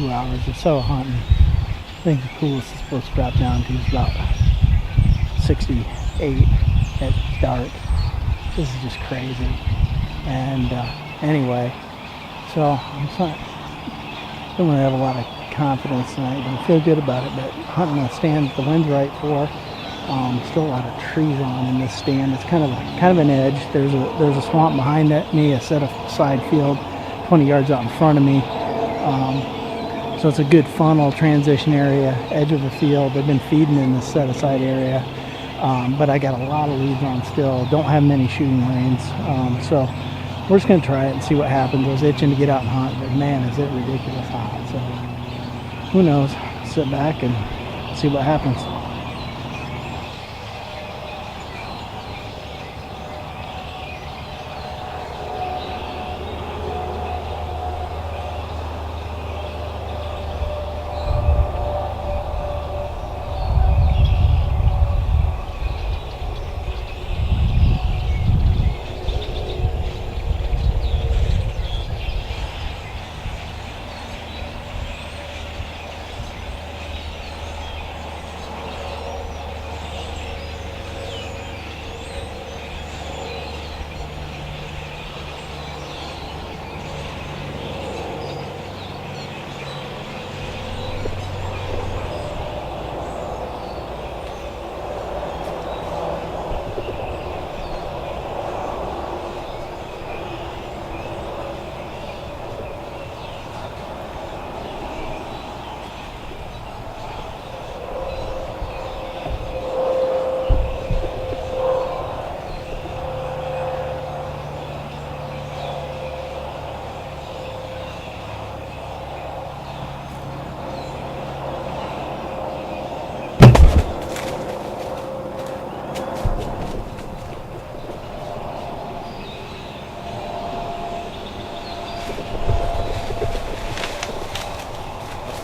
2 hours or so hunting. I think the coolest it's supposed to drop down to is about 68 at dark. This is just crazy. And anyway, so don't really have a lot of confidence tonight. Don't feel good about it, but hunting a stand that the wind's right for. Still a lot of trees on in this stand. It's kind of an edge. There's a swamp behind me, a set of side field 20 yards out in front of me. So it's a good funnel transition area, edge of the field. They've been feeding in this set aside area, but I got a lot of leaves on still. Don't have many shooting lanes, so we're just gonna try it and see what happens. I was itching to get out and hunt, but man, is it ridiculous hot. So who knows? Sit back and see what happens.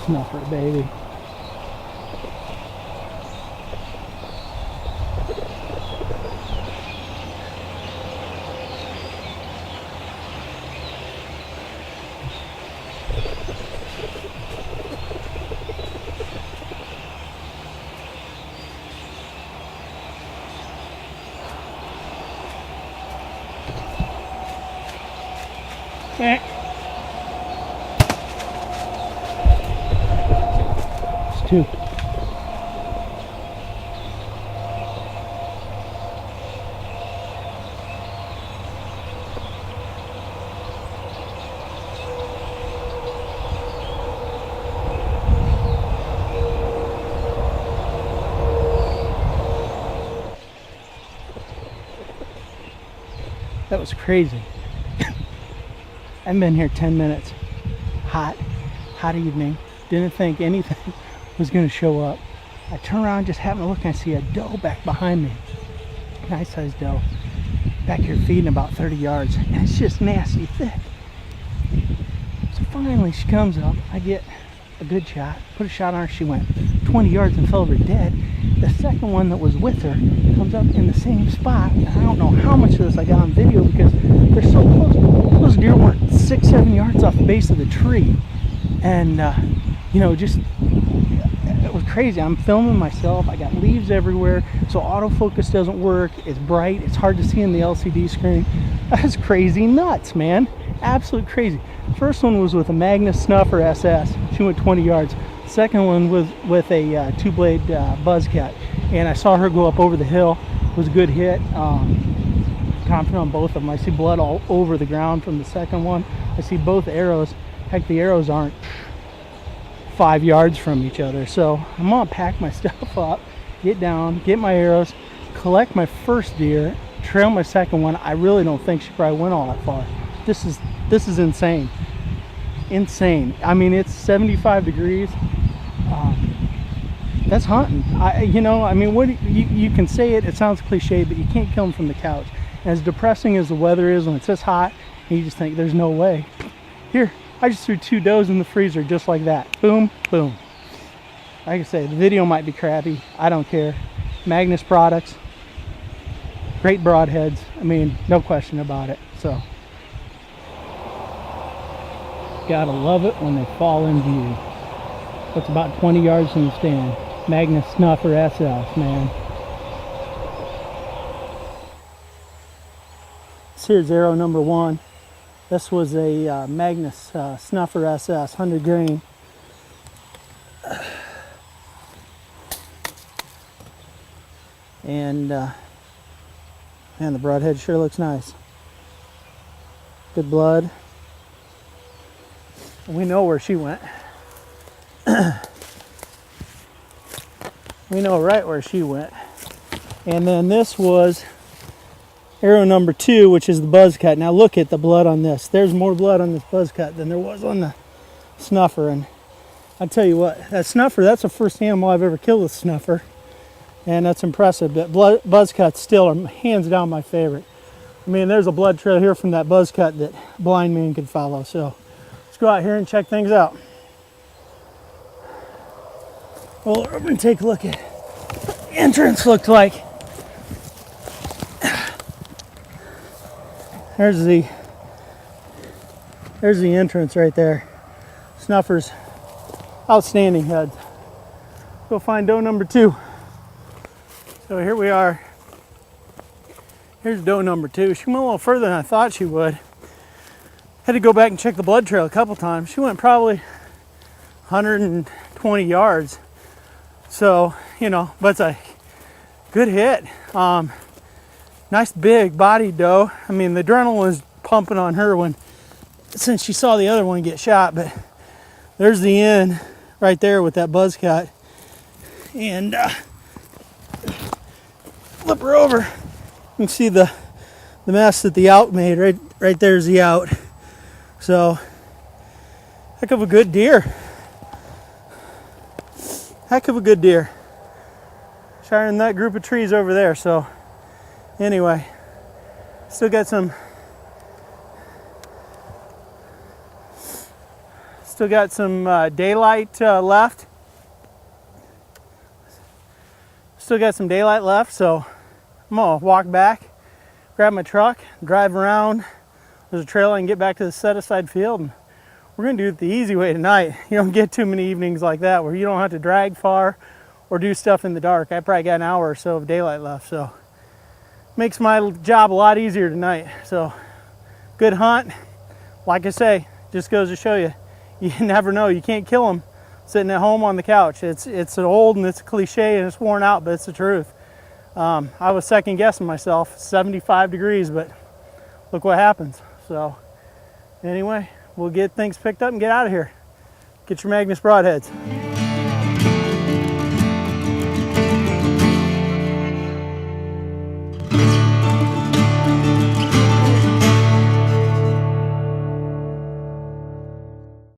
Snuffer, baby. Two. That was crazy. I've been here 10 minutes. Hot evening. Didn't think anything was going to show up. I turn around, just happen to look, and I see a doe back behind me. Nice sized doe. Back here feeding about 30 yards. And it's just nasty thick. So finally she comes up. I get a good shot. Put a shot on her. She went 20 yards and fell over dead. The second one that was with her comes up in the same spot. And I don't know how much of this I got on video because they're so close. Those deer weren't 6-7 yards off the base of the tree. And you know, just it was crazy. I'm filming myself. I got leaves everywhere, so autofocus doesn't work. It's bright. It's hard to see in the LCD screen. That's crazy nuts, man. Absolute crazy. First one was with a Magnus Snuffer SS. She went 20 yards. Second one was with a two-blade Buzzcat, and I saw her go up over the hill. It was a good hit. Confident on both of them. I see blood all over the ground from the second one. I see both arrows. Heck, the arrows aren't 5 yards from each other. So I'm gonna pack my stuff up, get down, get my arrows, collect my first deer, trail my second one. I really don't think she probably went all that far. This is insane. Insane. I mean, it's 75 degrees. That's hunting. I mean, what you can say it sounds cliche, but you can't kill them from the couch. As depressing as the weather is when it's this hot, you just think there's no way. Here, I just threw 2 does in the freezer just like that. Boom, boom. Like I say, the video might be crappy. I don't care. Magnus products, great broadheads. I mean, no question about it. So, gotta love it when they fall in view. It's about 20 yards from the stand. Magnus Snuffer SS, man. This here's arrow number 1. This was a Magnus Snuffer SS, 100 grain. And man, the broadhead sure looks nice. Good blood. We know where she went. We know right where she went. And then this was arrow number 2, which is the buzz cut. Now look at the blood on this. There's more blood on this buzz cut than there was on the snuffer. And I tell you what, that snuffer, that's the first animal I've ever killed with snuffer. And that's impressive. But buzz cuts still are hands down my favorite. I mean, there's a blood trail here from that buzz cut that blind man could follow. So let's go out here and check things out. Well, we're going to take a look at what the entrance looked like. There's the entrance right there. Snuffer's outstanding heads. Go find doe number 2. So here we are. Here's doe number 2. She went a little further than I thought she would. Had to go back and check the blood trail a couple times. She went probably 120 yards. So, you know, but it's a good hit. Nice big body doe. I mean, the adrenaline was pumping on her since she saw the other one get shot, but there's the end right there with that buzz cut. And flip her over. You can see the mess that the out made. Right there's the out. So, heck of a good deer. Heck of a good deer. Shot in that group of trees over there. So, anyway, still got some daylight left. Still got some daylight left, so I'm gonna walk back, grab my truck, drive around. There's a trail I can get back to the set-aside field, and we're gonna do it the easy way tonight. You don't get too many evenings like that where you don't have to drag far or do stuff in the dark. I probably got an hour or so of daylight left, so makes my job a lot easier tonight. So good hunt. Like I say, just goes to show you, you never know. You can't kill them sitting at home on the couch. It's old and it's a cliche and it's worn out, but it's the truth. I was second guessing myself, 75 degrees, but look what happens. So anyway, we'll get things picked up and get out of here. Get your Magnus broadheads.